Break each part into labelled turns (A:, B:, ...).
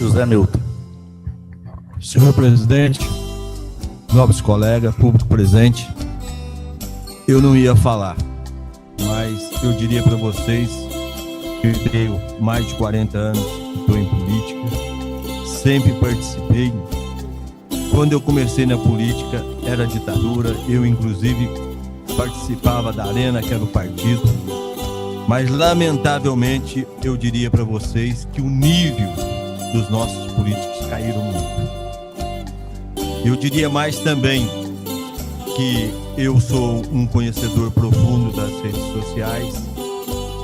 A: José Milton.
B: Senhor presidente, nobres colegas, público presente, eu não ia falar, mas eu diria para vocês que eu tenho mais de 40 anos que estou em política, sempre participei. Quando eu comecei na política era ditadura, eu inclusive participava da Arena, que era o partido, mas lamentavelmente eu diria para vocês que o nível dos nossos políticos caíram muito. Eu diria mais também que eu sou um conhecedor profundo das redes sociais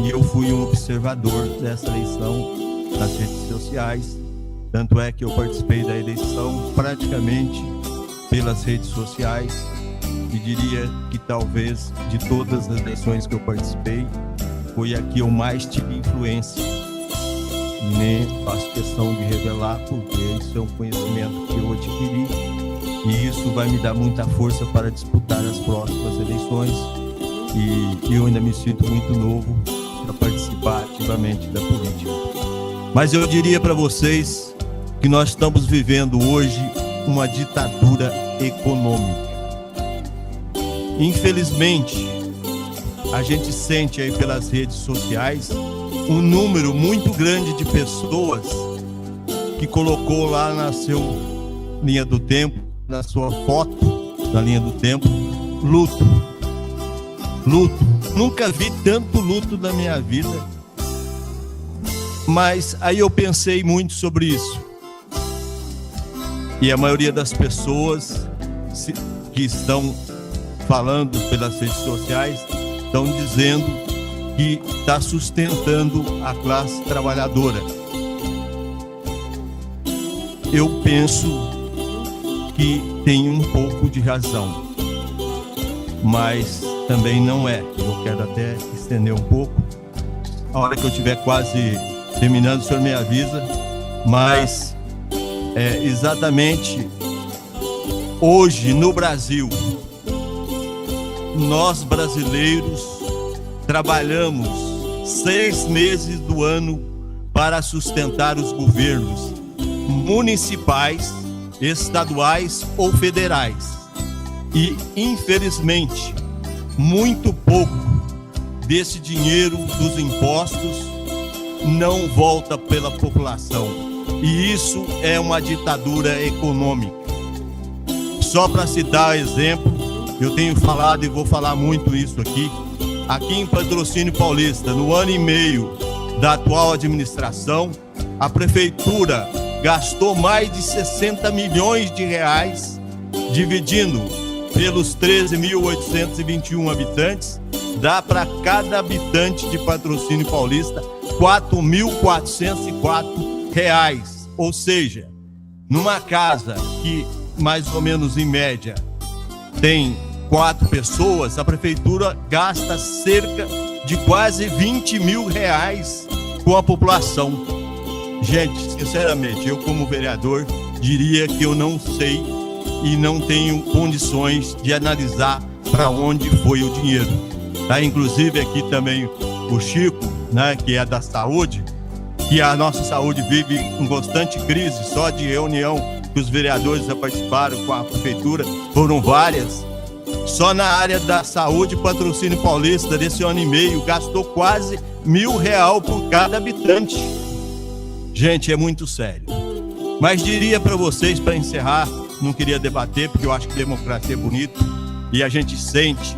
B: e eu fui um observador dessa eleição das redes sociais. Tanto é que eu participei da eleição praticamente pelas redes sociais e diria que talvez de todas as eleições que eu participei, foi a que eu mais tive influência. Nem faço questão de revelar, porque isso é um conhecimento que eu adquiri e isso vai me dar muita força para disputar as próximas eleições e eu ainda me sinto muito novo para participar ativamente da política. Mas eu diria para vocês que nós estamos vivendo hoje uma ditadura econômica. Infelizmente, a gente sente aí pelas redes sociais um número muito grande de pessoas que colocou lá na sua linha do tempo, na sua foto, na linha do tempo, luto. Luto. Nunca vi tanto luto na minha vida. Mas aí eu pensei muito sobre isso. E a maioria das pessoas que estão falando pelas redes sociais estão dizendo que está sustentando a classe trabalhadora. Eu penso que tem um pouco de razão, mas também não é. Eu quero até estender um pouco. A hora que eu estiver quase terminando, o senhor me avisa, mas exatamente hoje no Brasil, nós brasileiros trabalhamos 6 meses do ano para sustentar os governos municipais, estaduais ou federais. E, infelizmente, muito pouco desse dinheiro dos impostos não volta pela população. E isso é uma ditadura econômica. Só para citar exemplo, eu tenho falado e vou falar muito isso aqui. Aqui em Patrocínio Paulista, no ano e meio da atual administração, a prefeitura gastou mais de 60 milhões de reais, dividindo pelos 13.821 habitantes, dá para cada habitante de Patrocínio Paulista R$ 4.404. Ou seja, numa casa que mais ou menos em média tem 4 pessoas, a prefeitura gasta cerca de quase 20 mil reais com a população. Gente, sinceramente, eu como vereador diria que eu não sei e não tenho condições de analisar para onde foi o dinheiro. Tá? Inclusive aqui também o Chico, né, que é da saúde, que a nossa saúde vive em constante crise, só de reunião que os vereadores já participaram com a prefeitura, foram várias. Só na área da saúde, Patrocínio Paulista, desse ano e meio, gastou quase R$1.000 por cada habitante. Gente, é muito sério. Mas diria para vocês, para encerrar, não queria debater, porque eu acho que democracia é bonito, e a gente sente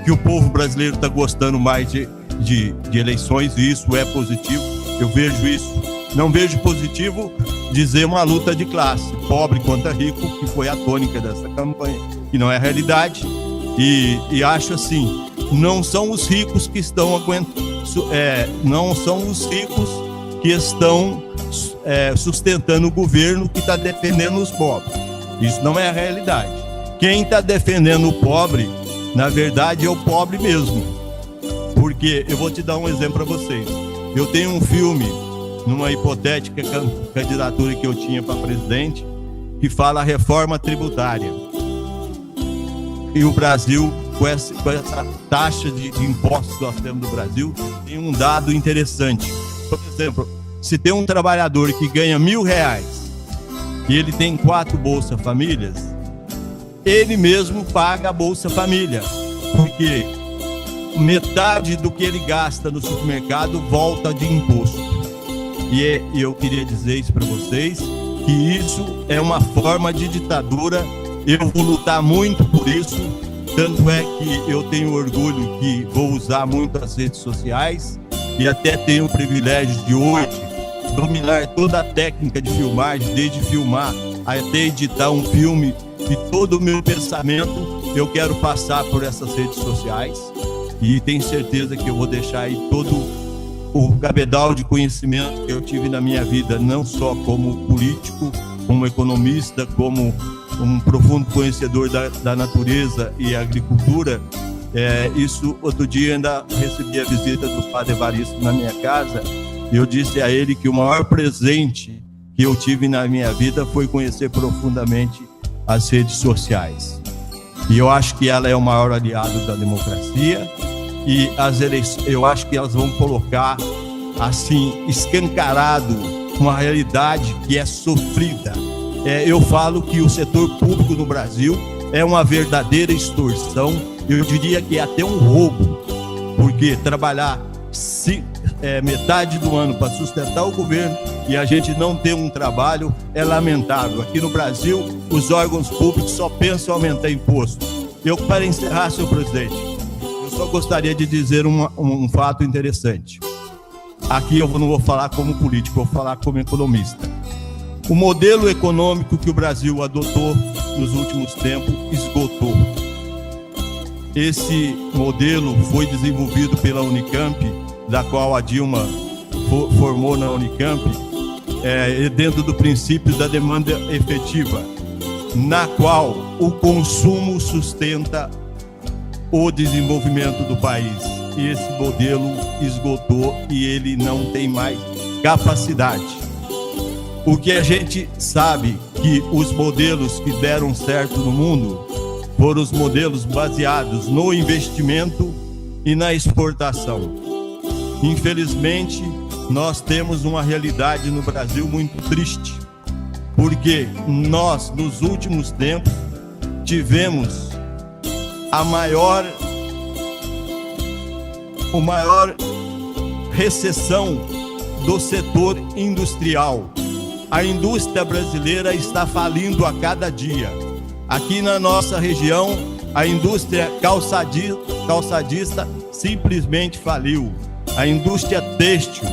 B: que o povo brasileiro está gostando mais de eleições, e isso é positivo. Eu vejo isso. Não vejo positivo dizer uma luta de classe, pobre contra rico, que foi a tônica dessa campanha, que não é a realidade. E acho assim, não são os ricos que estão não são os ricos que estão sustentando o governo que está defendendo os pobres. Isso não é a realidade. Quem está defendendo o pobre, na verdade, é o pobre mesmo. Porque eu vou te dar um exemplo para vocês. Eu tenho um filme, numa hipotética candidatura que eu tinha para presidente, que fala a reforma tributária. E o Brasil, com essa taxa de impostos que nós temos no Brasil, tem um dado interessante. Por exemplo, se tem um trabalhador que ganha R$1.000 e ele tem 4 Bolsa Famílias, ele mesmo paga a Bolsa Família, porque metade do que ele gasta no supermercado volta de imposto. E eu queria dizer isso para vocês, que isso é uma forma de ditadura. Eu vou lutar muito por isso, tanto é que eu tenho orgulho que vou usar muito as redes sociais e até tenho o privilégio de hoje dominar toda a técnica de filmagem, desde filmar até editar um filme, e todo o meu pensamento eu quero passar por essas redes sociais, e tenho certeza que eu vou deixar aí todo o cabedal de conhecimento que eu tive na minha vida, não só como político, como economista, como um profundo conhecedor da natureza e agricultura. Isso, outro dia ainda recebi a visita do Padre Evaristo na minha casa, e eu disse a ele que o maior presente que eu tive na minha vida foi conhecer profundamente as redes sociais. E eu acho que ela é o maior aliado da democracia, e as eleições, eu acho que elas vão colocar assim escancarado uma realidade que é sofrida. Eu falo que o setor público no Brasil é uma verdadeira extorsão, eu diria que é até um roubo, porque trabalhar metade do ano para sustentar o governo e a gente não ter um trabalho é lamentável. Aqui no Brasil, os órgãos públicos só pensam em aumentar imposto. Para encerrar, senhor presidente, eu só gostaria de dizer um fato interessante. Aqui eu não vou falar como político, vou falar como economista. O modelo econômico que o Brasil adotou nos últimos tempos esgotou. Esse modelo foi desenvolvido pela Unicamp, da qual a Dilma formou na Unicamp, dentro do princípio da demanda efetiva, na qual o consumo sustenta o desenvolvimento do país. E esse modelo esgotou e ele não tem mais capacidade. O que a gente sabe que os modelos que deram certo no mundo foram os modelos baseados no investimento e na exportação. Infelizmente, nós temos uma realidade no Brasil muito triste, porque nós, nos últimos tempos, tivemos a maior recessão do setor industrial. A indústria brasileira está falindo a cada dia. Aqui na nossa região, a indústria calçadista simplesmente faliu. A indústria têxtil,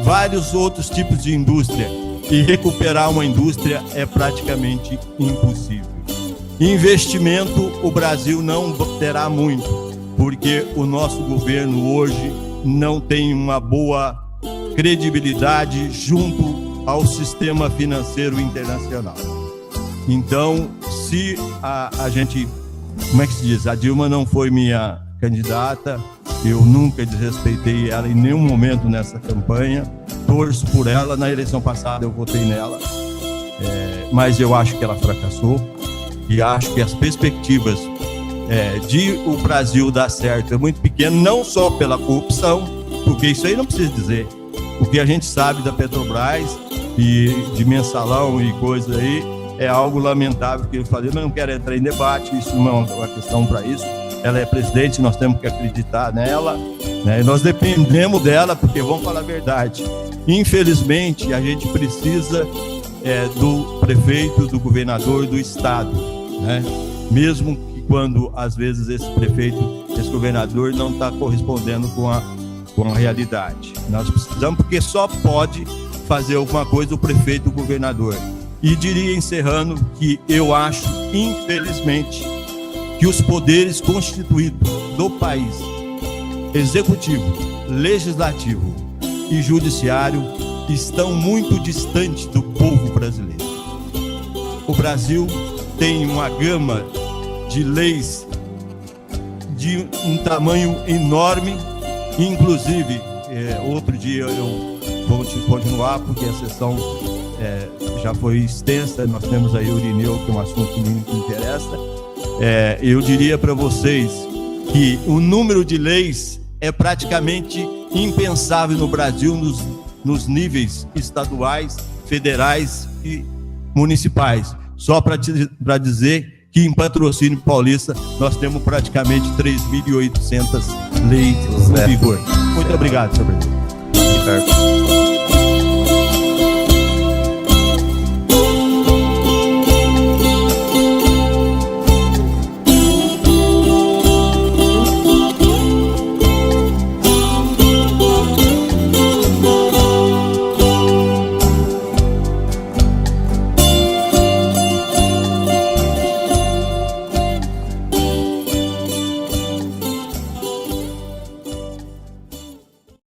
B: vários outros tipos de indústria. E recuperar uma indústria é praticamente impossível. Investimento, o Brasil não terá muito, porque o nosso governo hoje não tem uma boa credibilidade junto ao sistema financeiro internacional. Então, se a gente, como é que se diz? A Dilma não foi minha candidata, eu nunca desrespeitei ela em nenhum momento nessa campanha, torço por ela, na eleição passada eu votei nela, mas eu acho que ela fracassou e acho que as perspectivas de o Brasil dar certo é muito pequeno, não só pela corrupção, porque isso aí não precisa dizer. O que a gente sabe da Petrobras e de mensalão e coisa aí é algo lamentável que eu falei, mas não quero entrar em debate, isso não é uma questão para isso. Ela é presidente, nós temos que acreditar nela, né? Nós dependemos dela, porque vamos falar a verdade. Infelizmente, a gente precisa do prefeito, do governador, do estado, né? Mesmo que quando, às vezes, esse prefeito, esse governador não está correspondendo com a realidade. Nós precisamos, porque só pode fazer alguma coisa o prefeito, o governador. E diria, encerrando, que eu acho, infelizmente, que os poderes constituídos do país, executivo, legislativo e judiciário, estão muito distantes do povo brasileiro. O Brasil tem uma gama de leis de um tamanho enorme, inclusive, outro dia eu vou continuar, porque a sessão já foi extensa, nós temos aí o Irineu, que é um assunto que me interessa. Eu diria para vocês que o número de leis é praticamente impensável no Brasil nos níveis estaduais, federais e municipais. Só para dizer que em Patrocínio Paulista nós temos praticamente 3.800 leis em vigor. Muito obrigado, senhor presidente.